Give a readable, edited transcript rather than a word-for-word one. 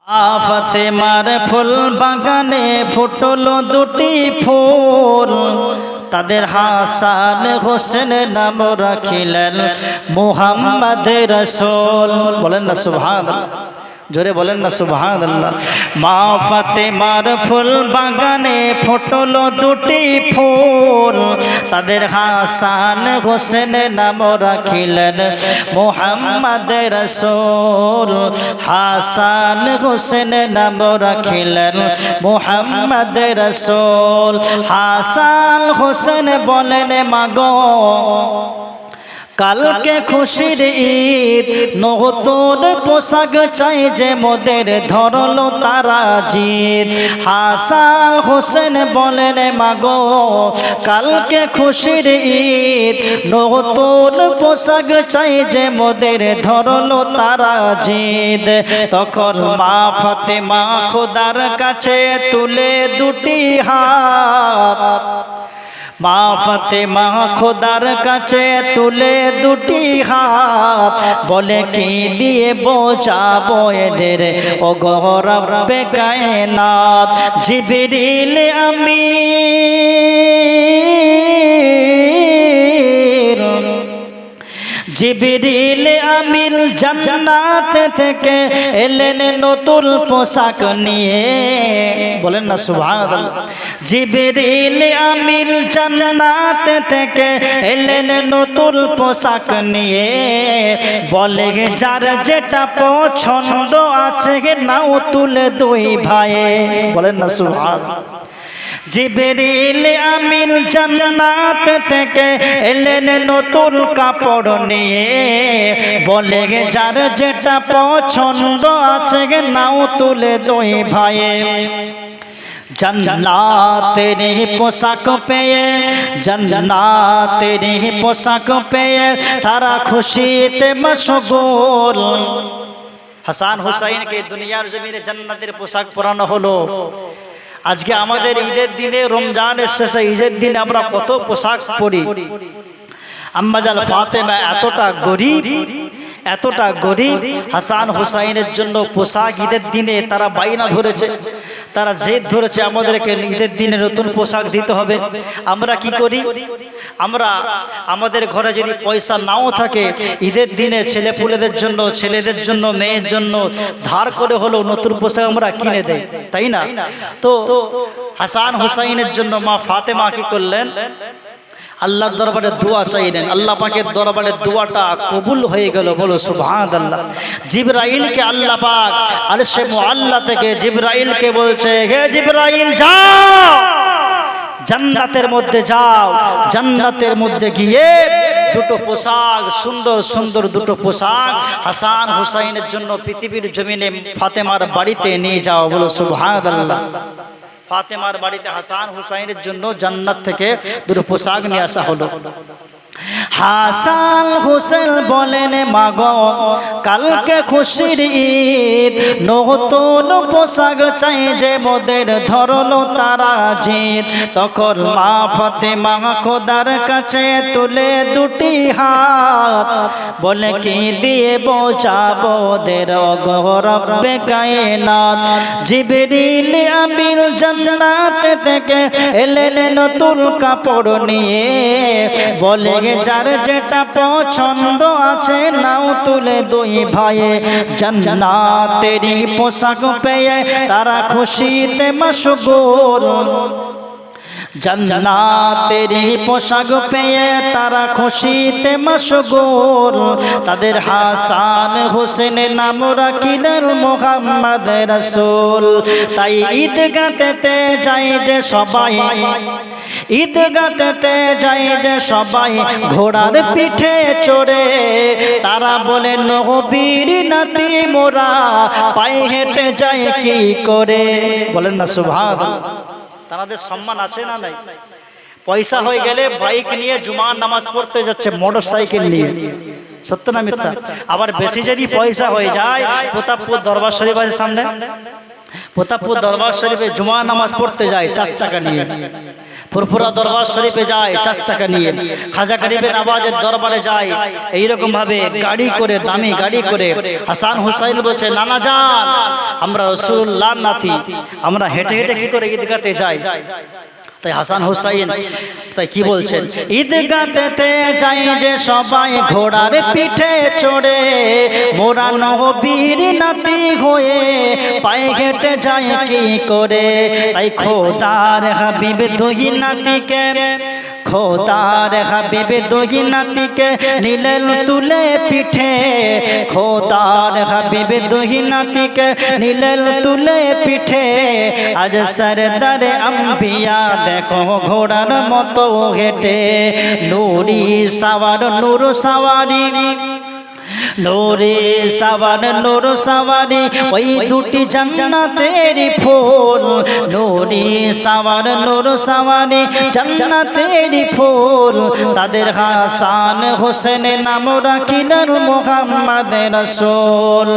ফাতেমার ফুল বাগানে ফুটলো দুটি ফুল, তাদের হাসান হোসেন নাম রাখিলেন মুহাম্মদ রাসূল। বলেন না সুবহানাল্লাহ, জোরে বলেন না সুবহানাল্লাহ। মা ফাতেমার ফুল বাগানে ফুটলো দুটি ফুল, তাদের হাসান হোসেন নাম রাখিলেন মুহাম্মদ রাসূল। হাসান হোসেন নাম রাখিলেন মুহাম্মদ রাসূল। হাসান হোসেন বলেন মাগো কালকে খুশির ঈদ, নতুন পোশাক চাই যে মোদের ধরলো তারা জিদ। হাসান হোসেন বলেন মাগো কালকে খুশির ঈদ, নতুন পোশাক চাই যে মোদের ধরলো তারা জিদ। তখন মা ফাতেমা খোদার কাছে তুলে দুটি হাত, মা ফাতেমা খোদার কাছে তুলে দুটি হাত, বলে কি দিয়ে বোঝাবো এদের ও গো রব্বে কায়নাত। জিবরিল আমির, জিবরিল আমির জান্নাত থেকে এলেন নতুন পোশাক নিয়ে। বলেন না সুবহানাল্লাহ। জিবরিল আমির জান্নাত থেকে এলেন নতুন পোশাক নিয়ে, বলে যার যেটা পছন্দ আছে নাও তুলে দুই ভাইয়ে। বলেন না সুবহানাল্লাহ। জিবরিল আমির জান্নাত থেকে এলেন নতুন কাপড় নিয়ে, বলে যার যেটা পছন্দ আছে নাও তুলে দুই ভাইয়ে। জান্নাতের পোশাক পেয়ে, জান্নাতের পোশাক পেয়ে তারা খুশিতে মশগুল। হাসান হুসাইনকে দুনিয়ার জমিনে জান্নাতের পোশাক পরানো হলো। আজকে আমাদের ঈদের দিনে, রমজানের শেষে ঈদের দিনে আমরা কত পোশাক পরি। আম্মাজান ফাতেমা এতটা গরিব, এতটা গরিব, হাসান হুসাইনের জন্য পোশাক ঈদের দিনে তারা বাইনা ধরেছে, তারা জেদ ধরেছে আমাদেরকে ঈদের দিনে নতুন পোশাক দিতে হবে। আমরা কি করি? আমরা আমাদের ঘরে যদি পয়সা নাও থাকে, ঈদের দিনে ছেলেপুলেদের জন্য, ছেলেদের জন্য, মেয়ের জন্য ধার করে হলো নতুন পোশাক আমরা কিনে দেই, তাই না? তো হাসান হুসাইনের জন্য মা ফাতেমা কি করলেন? আল্লাহর দরবারে দোয়া চাইলেন। আল্লাহ পাকের দরবারে দোয়াটা কবুল হয়ে গেল। বলো সুবহানাল্লাহ। জিবরাইলকে আল্লাহ পাক আরশে মুআল্লা থেকে জিবরাইলকে বলছে, হে জিবরাইল যাও জান্নাতের মধ্যে যাও, জান্নাতের মধ্যে গিয়ে দুটো পোশাক, সুন্দর সুন্দর দুটো পোশাক হাসান হুসাইনের জন্য পৃথিবীর জমিনে ফাতেমার বাড়িতে নিয়ে যাও। বলো সুবহানাল্লাহ। ফাতেমার বাড়িতে হাসান হুসাইনের জন্য জান্নাত থেকে দুটো পোশাক নিয়ে আসা হলো। হাসান হোসেন বলেন মাগো কালকে খুশির ঈদ, নতুন পোশাক চাই যে মোদের ধরলো তারা জিদ। তখন মা ফাতেমা খোদার কাছে তুলে দুটি হাত, বলে কি দিয়ে বোঝাবো ওদের গো রব্বে কায়নাত। জিবরিল আমির জান্নাত থেকে এলেন নতুন কাপড় নিয়ে, বলে যার যেটা পছন্দ আছে নাও তুলে দুই ভাইয়ে। জান্নাতেরই পোশাক পেয়ে তারা খুশিতে মশগুল, জান্নাতেরই পোশাক পেয়ে তারা খুশিতে মশগুল। তাদের হাসান হোসেন নাম রাখিলেন মুহাম্মদ রাসূল। তাই ঈদগাহতে যায় যে সবাই, ঈদগাহতে যায় যে সবাই ঘোড়ার পিঠে চড়ে, তারা বলে নবীর নাতি মোরা পায়ে হেঁটে যায় কি করে। বলেন না সুবহানাল্লাহ। তাদের সম্মান আছে না নাই? পয়সা হয়ে গেলে বাইক নিয়ে জুমার নামাজ পড়তে যাচ্ছে মোটরসাইকেল নিয়ে, সত্য না মিথ্যা? আবার বেশি যদি পয়সা হয়ে যায়, প্রতাপপুর দরবার শরীফের সামনে, প্রতাপপুর দরবার শরীফে জুমার নামাজ পড়তে যায় চার চাকা নিয়ে। ফুরফুরা দরবার শরীফে যায় চার চাকা নিয়ে, খাজা গরিবে নওয়াজের দরবারে যায় এইরকম ভাবে গাড়ি করে, দামি গাড়ি করে। হাসান হুসাইন বলছে, নানা যান, আমরা রাসূলুল্লাহ নাতি, আমরা হেঁটে হেঁটে কি করে ঈদগাতে যাই। তাই হাসান হুসাইন তাই কি বলছেন, ঈদগাতে যাই যে সবাই ঘোড়ার পিঠে চড়ে, মোরা নবীর নাতি হয়ে পায়ে হেঁটে যায় কি করে। তাই খোদার হাবিব দুই নাতিকে, খোদার হাবিব দুই নাতিকে নিলেন তুলে পিঠে, খোদার হাবিব দুই নাতিকে নিলেন তুলে পিঠে। আজ সরদারে আম্বিয়া দেখো ঘোড়ার মতো হেঁটে, নূরি সাওয়ার নূর সাওয়ারি, নূরে সাওয়ার নূর সাওয়ারি, ওই দুটি জান্নাতের ফুল। নূরে সাওয়ার নূর সাওয়ারি জান্নাতের ফুল, তাদের হাসান হোসেন নাম রাখিলেন মুহাম্মদ রাসূল।